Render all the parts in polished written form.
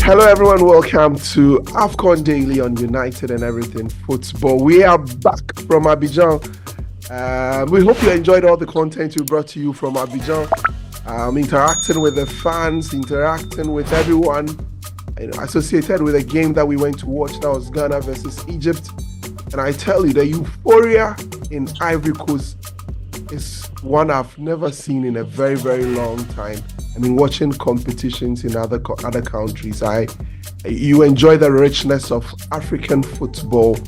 Hello, everyone. Welcome to AFCON Daily on United and Everything Football. We are back from Abidjan. We hope you enjoyed all the content we brought to you from Abidjan. Interacting with the fans, interacting with everyone associated with a game that we went to watch. That was Ghana versus Egypt. And I tell you, the euphoria in Ivory Coast is one I've never seen in a very, very long time. I mean, watching competitions in other countries, you enjoy the richness of African football.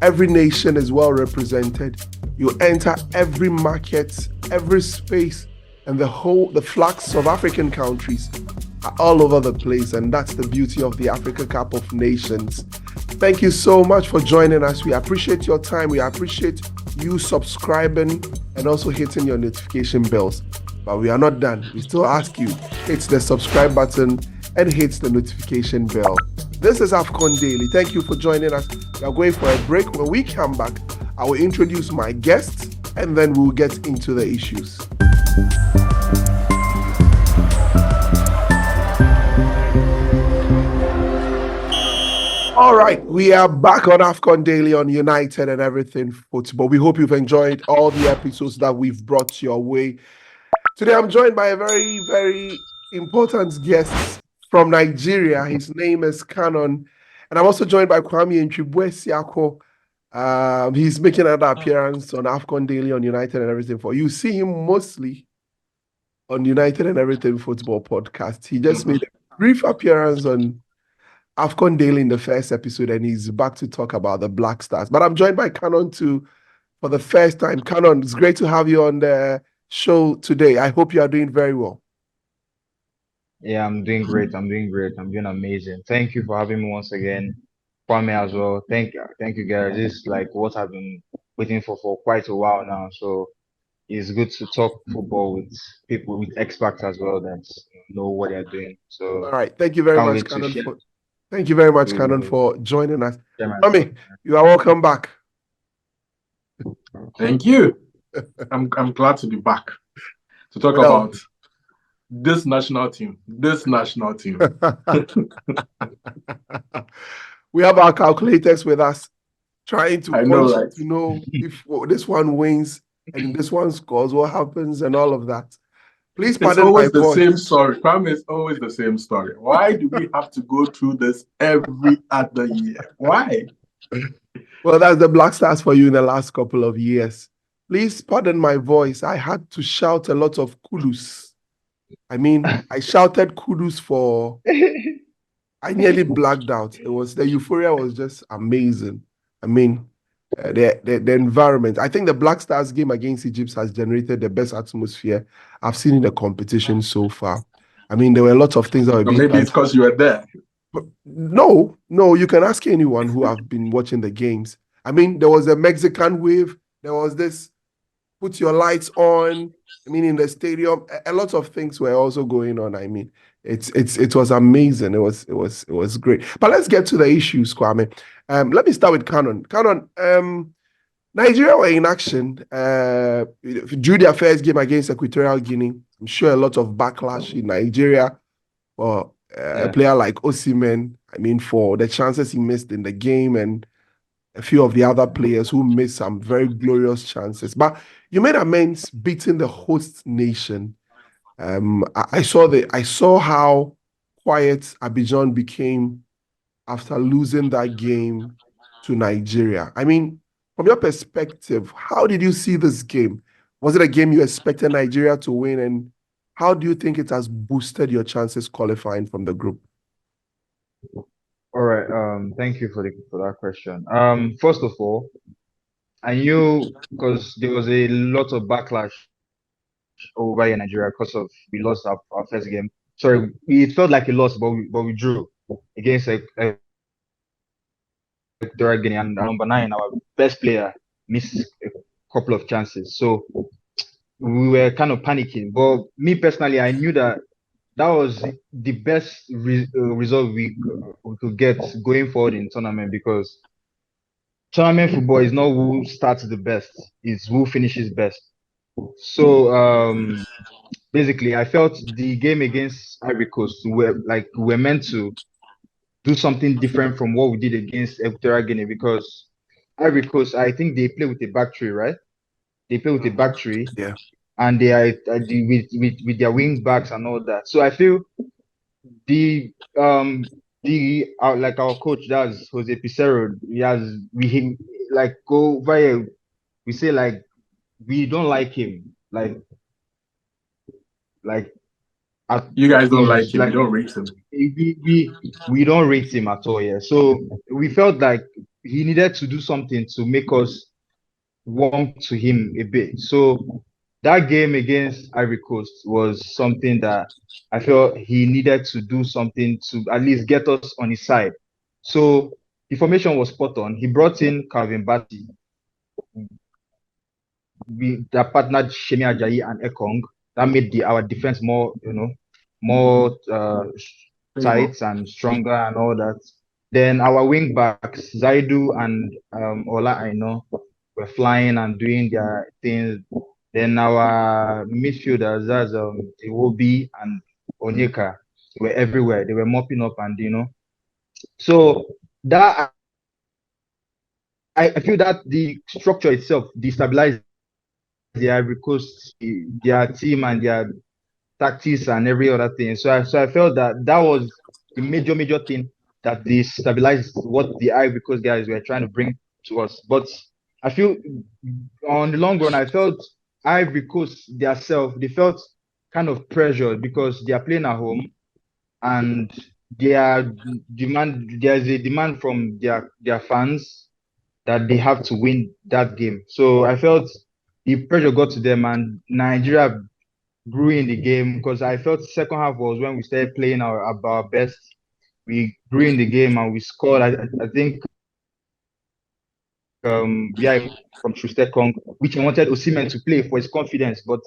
Every nation is well represented. You enter every market, every space, and the flags of African countries are all over the place, and that's the beauty of the Africa Cup of Nations. Thank you so much for joining us. We appreciate your time. We appreciate you subscribing and also hitting your notification bells. But we are not done. We still ask you, hit the subscribe button and hit the notification bell. This is AFCON Daily. Thank you for joining us. We are going for a break. When we come back, I will introduce my guests and then we'll get into the issues. All right, we are back on AFCON Daily on United and Everything Football. We hope you've enjoyed all the episodes that we've brought your way. Today, I'm joined by a very, very important guest from Nigeria. His name is Canon. And I'm also joined by Kwame Ntribue. He's making another appearance on AFCON Daily on United and Everything Football. You see him mostly on United and Everything Football podcast. He just made a brief appearance on AFCON Daily in the first episode, and he's back to talk about the Black Stars. But I'm joined by Canon too for the first time. Canon, it's great to have you on the show today. I hope you are doing very well. Yeah, I'm doing great. I'm doing amazing. Thank you for having me once again. Kwame as well. Thank you guys. This is like what I've been waiting for quite a while now. So it's good to talk football with people, with experts as well that know what they're doing. So all right, thank you very much, Canon. Thank you very much, Canon, for joining us. Kwame, you are welcome back. Thank you. I'm glad to be back to talk about this national team. We have our calculators with us, trying to know if this one wins and this one scores, what happens and all of that. Please pardon my voice. It's always the same story. Kwame, it's always the same story. Why do we have to go through this every other year? Why? Well, that's the Black Stars for you in the last couple of years. Please pardon my voice. I had to shout a lot of kudus. I mean, I shouted kudus for... I nearly blacked out. The euphoria was just amazing. I mean, the environment. I think the Black Stars game against Egypt has generated the best atmosphere I've seen in the competition so far. I mean, there were a lot of things that were being... Maybe it's because you were there. But no, you can ask anyone who have been watching the games. I mean, there was a Mexican wave. There was this put your lights on. I mean, in the stadium, a lot of things were also going on. I mean, it was amazing. It was great. But let's get to the issues, Kwame. Let me start with Canon. Canon, Nigeria were in action. Drew their first game against Equatorial Guinea. I'm sure a lot of backlash in Nigeria for a player like Osimhen. I mean, for the chances he missed in the game and a few of the other players who missed some very glorious chances. But you made amends beating the host nation. I saw how quiet Abidjan became after losing that game to Nigeria. I mean, from your perspective, how did you see this game? Was it a game you expected Nigeria to win? And how do you think it has boosted your chances qualifying from the group? All right. Thank you for that question. First of all, I knew because there was a lot of backlash over in Nigeria because of we lost our first game. Sorry, it felt like a loss, but we drew against Equatorial Guinea, and number 9, our best player, missed a couple of chances. So we were kind of panicking. But me personally, I knew that was the best result we could get going forward in tournament, because tournament football is not who starts the best, it's who finishes best. So basically, I felt the game against Ivory Coast, we're meant to do something different from what we did against Equatorial Guinea because Ivory Coast, I think they play with a back three, right? They play with a back three, Yeah. and they are with their wing backs and all that. So I feel the like our coach, that's Jose Pizarro. We like go via. We say like we don't like him. Like at You guys don't all. like him. You Like don't rate him. we don't rate him at all. Yeah. So we felt like he needed to do something to make us warm to him a bit. So that game against Ivory Coast was something that I felt he needed to do something to at least get us on his side. So the formation was spot on. He brought in Calvin Batty. That partnered Shemi Ajayi and Ekong. That made our defense more, more tight and stronger and all that. Then our wing backs, Zaidu and Ola Aino, were flying and doing their things. Then our midfielders, that's Iwobi and Onyeka, were everywhere. They were mopping up and So that I feel that the structure itself destabilized the Ivory Coast, their team and their tactics and every other thing. So I felt that that was the major thing that destabilized what the Ivory Coast guys were trying to bring to us. But I feel on the long run, I felt Ivory Coast themselves, they felt kind of pressured because they are playing at home and there's a demand from their fans that they have to win that game. So I felt the pressure got to them and Nigeria grew in the game because I felt second half was when we started playing our best. We grew in the game and we scored. I think yeah, from Trustekong, which I wanted Osimhen to play for his confidence, but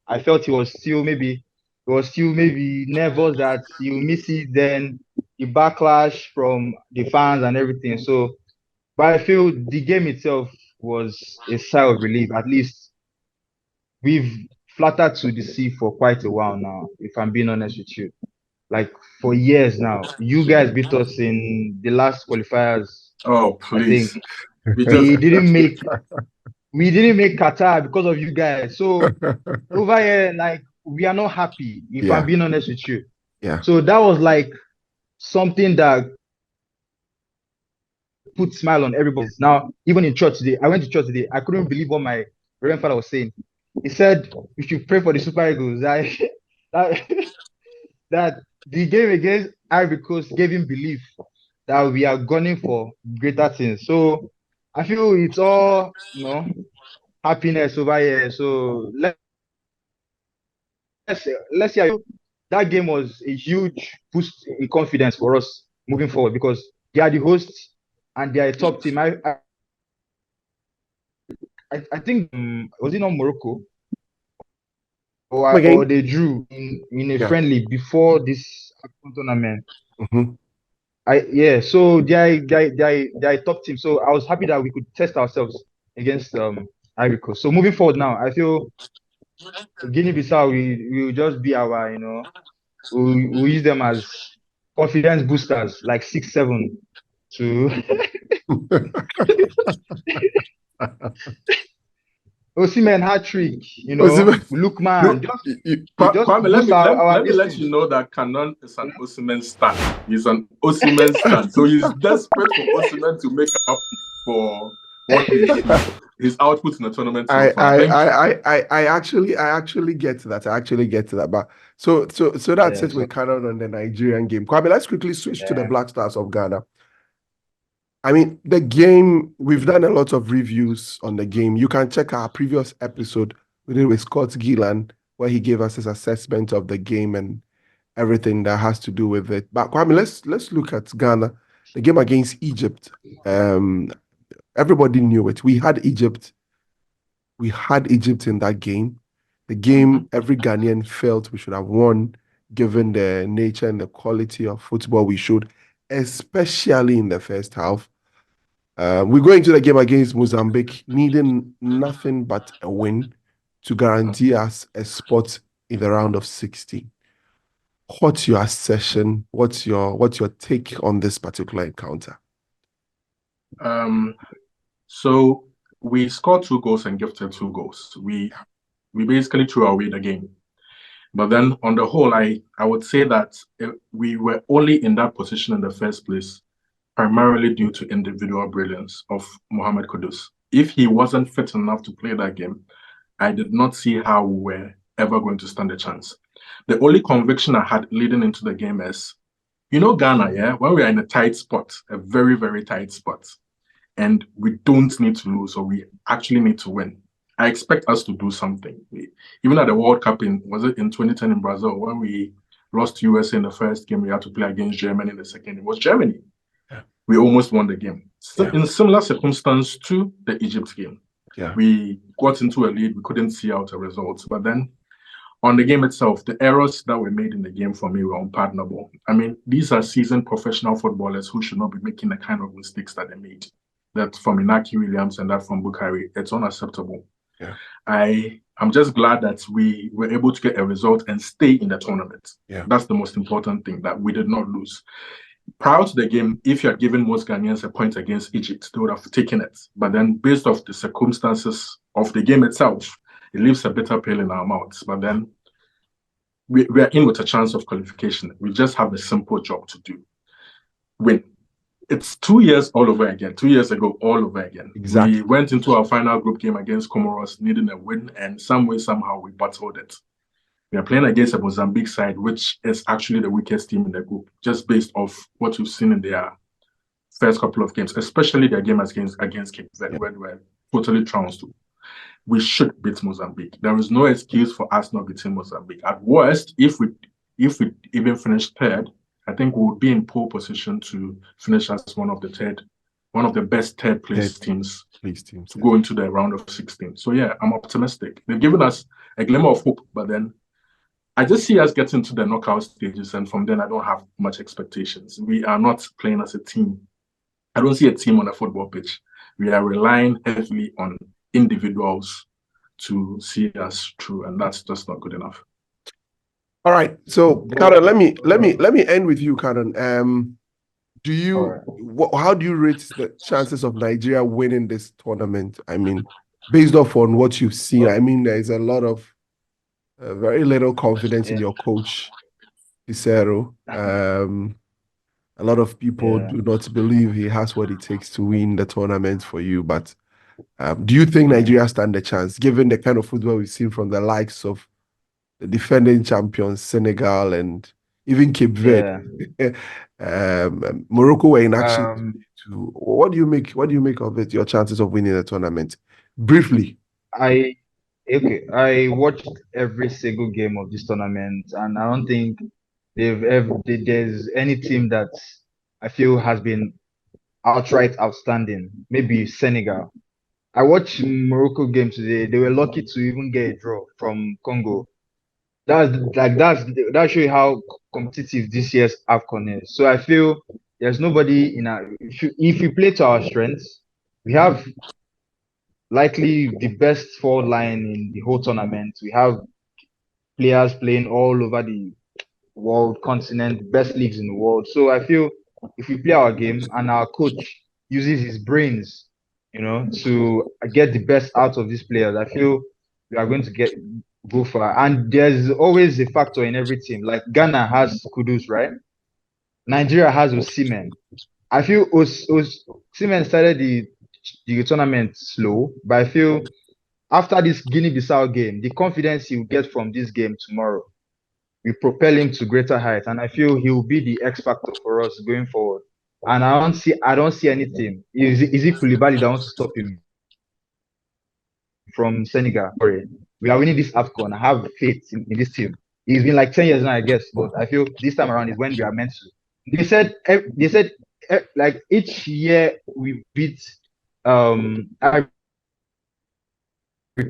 I felt he was still maybe nervous that he will miss it. Then the backlash from the fans and everything. So, but I feel the game itself was a sigh of relief. At least we've flattered to the sea for quite a while now, if I'm being honest with you. Like for years now. You guys beat us in the last qualifiers, Oh, I please. think. We just We didn't make Qatar because of you guys. So over here, like we are not happy, if I'm Yeah. being honest with you. Yeah. So that was like something that put smile on everybody's. Now, even in church today, I went to church today. I couldn't believe what my reverend father was saying. He said we should pray for the Super Eagles. That, that the game against Ivory Coast gave him belief that we are gunning for greater things. So I feel it's all happiness over here. So let's see. That game was a huge boost in confidence for us moving forward because they are the hosts and they are a top team. I think was it not Morocco or Again. they drew in a Yeah. friendly before this AFCON tournament. Mm-hmm. So they are a top team. So I was happy that we could test ourselves against Ivory Coast. So moving forward now, I feel Guinea Bissau we will just be our we use them as confidence boosters like 6-7 to Osimhen hat trick, Osimhen, Lookman no, just Kwame, let boost me let, our let me let distance. you know that Canon is an Osimhen stan. He's an Osimhen stan. So he's desperate for Osimhen to make up for what his output in the tournament so I, far. I, Thank you. I, I, I actually get to that. I actually get to that. But so that's Yeah, it. so We carried on the Nigerian game. Kwame, let's quickly switch to the yeah. Black Stars of Ghana. I mean, the game, we've done a lot of reviews on the game. You can check our previous episode we did with Scott Gillan, where he gave us his assessment of the game and everything that has to do with it. But Kwame, let's look at Ghana, the game against Egypt. Everybody knew it. We had Egypt in that game. The game every Ghanaian felt we should have won, given the nature and the quality of football we showed, especially in the first half. We go into the game against Mozambique needing nothing but a win to guarantee us a spot in the round of 16. What's your assessment? What's your take on this particular encounter? So we scored 2 goals and gifted 2 goals. We basically threw away the game. But then on the whole, I would say that we were only in that position in the first place primarily due to individual brilliance of Mohamed Kudus. If he wasn't fit enough to play that game, I did not see how we were ever going to stand a chance. The only conviction I had leading into the game is, Ghana, yeah, when we are in a tight spot, a very, very tight spot, and we don't need to lose, or we actually need to win. I expect us to do something. Even at the World Cup was it in 2010 in Brazil, when we lost to USA in the first game, we had to play against Germany in the second. It was Germany. Yeah. We almost won the game. So in similar circumstance to the Egypt game. Yeah. We got into a lead, we couldn't see out a result. But then on the game itself, the errors that were made in the game for me were unpardonable. I mean, these are seasoned professional footballers who should not be making the kind of mistakes that they made. That from Inaki Williams and that from Bukhari, it's unacceptable. Yeah. I'm just glad that we were able to get a result and stay in the tournament. Yeah. That's the most important thing, that we did not lose. Prior to the game, if you had given most Ghanaians a point against Egypt, they would have taken it. But then based off the circumstances of the game itself, it leaves a bitter pill in our mouths. But then we are in with a chance of qualification. We just have a simple job to do. Win. It's 2 years all over again. 2 years ago, all over again. Exactly. We went into our final group game against Comoros, needing a win, and some way, somehow, we battled it. We are playing against a Mozambique side, which is actually the weakest team in the group, just based off what we've seen in their first couple of games, especially their game against Cape Verde, where they were totally trounced. We should beat Mozambique. There is no excuse for us not beating Mozambique. At worst, if we even finish third, I think we would be in pole position to finish as one of the best third place teams to go into the round of 16. So yeah, I'm optimistic. They've given us a glimmer of hope, but then I just see us getting to the knockout stages, and from then I don't have much expectations. We are not playing as a team. I don't see a team on a football pitch. We are relying heavily on individuals to see us through, and that's just not good enough. All right, so Karen, let me end with you, Karen. How do you rate the chances of Nigeria winning this tournament? I mean, based off on what you've seen, I mean, there is a lot of very little confidence in your coach, Isero. A lot of people do not believe he has what it takes to win the tournament for you. But do you think Nigeria stand a chance, given the kind of football we've seen from the likes of the defending champions, Senegal, and even Cape Verde? Morocco were in action too. What do you make of it? Your chances of winning the tournament, briefly. I watched every single game of this tournament, and I don't think there's any team that I feel has been outright outstanding. Maybe Senegal. I watched Morocco game today. They were lucky to even get a draw from Congo. That shows you how competitive this year's AFCON is. So I feel there's nobody in our. If we play to our strengths, we have likely the best forward line in the whole tournament. We have players playing all over the world, continent, best leagues in the world. So I feel if we play our game and our coach uses his brains, to get the best out of these players, I feel we are going to go far. And there's always a factor in every team. Like Ghana has Kudus, right? Nigeria has Osimhen. I feel Osimhen started the tournament slow, but I feel after this Guinea-Bissau game, the confidence he will get from this game tomorrow will propel him to greater heights, and I feel he will be the X factor for us going forward. And I don't see any team. Is it Koulibaly that wants to stop him from Senegal? Sorry, we are winning this AFCON. I have faith in this team. It's been like 10 years now, I guess, but I feel this time around is when we are meant to. They said like each year we beat Ivory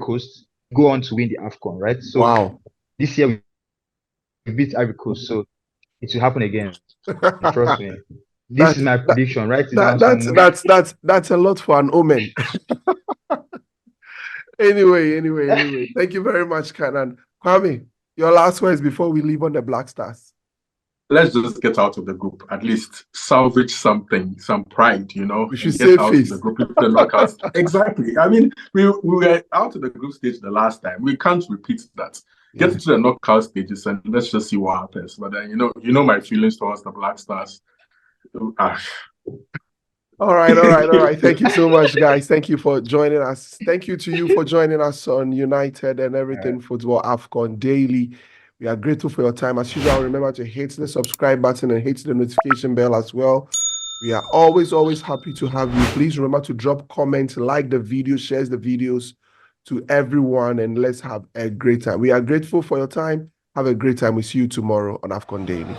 Coast, go on to win the AFCON, right? So wow. This year we beat Ivory Coast, so it will happen again. Trust me. This is my prediction, right? That's a lot for an omen. Anyway. Thank you very much, Kanan. Kwame, your last words before we leave on the Black Stars. let's just get out of the group. At least salvage something, some pride, We and should get save out of the face. group into the knockouts. Exactly. I mean, we were out of the group stage the last time. We can't repeat that. Get into the knockout stages and let's just see what happens. But then, you know my feelings towards the Black Stars. Ah. All right. Thank you so much, guys. Thank you for joining us. Thank you to you for joining us on United and Everything Football AFCON Daily. We are grateful for your time. As usual, remember to hit the subscribe button and hit the notification bell as well. We are always happy to have you. Please remember to drop comments, like the video, share the videos to everyone, and let's have a great time. We are grateful for your time. Have a great time. We see you tomorrow on AFCON Daily.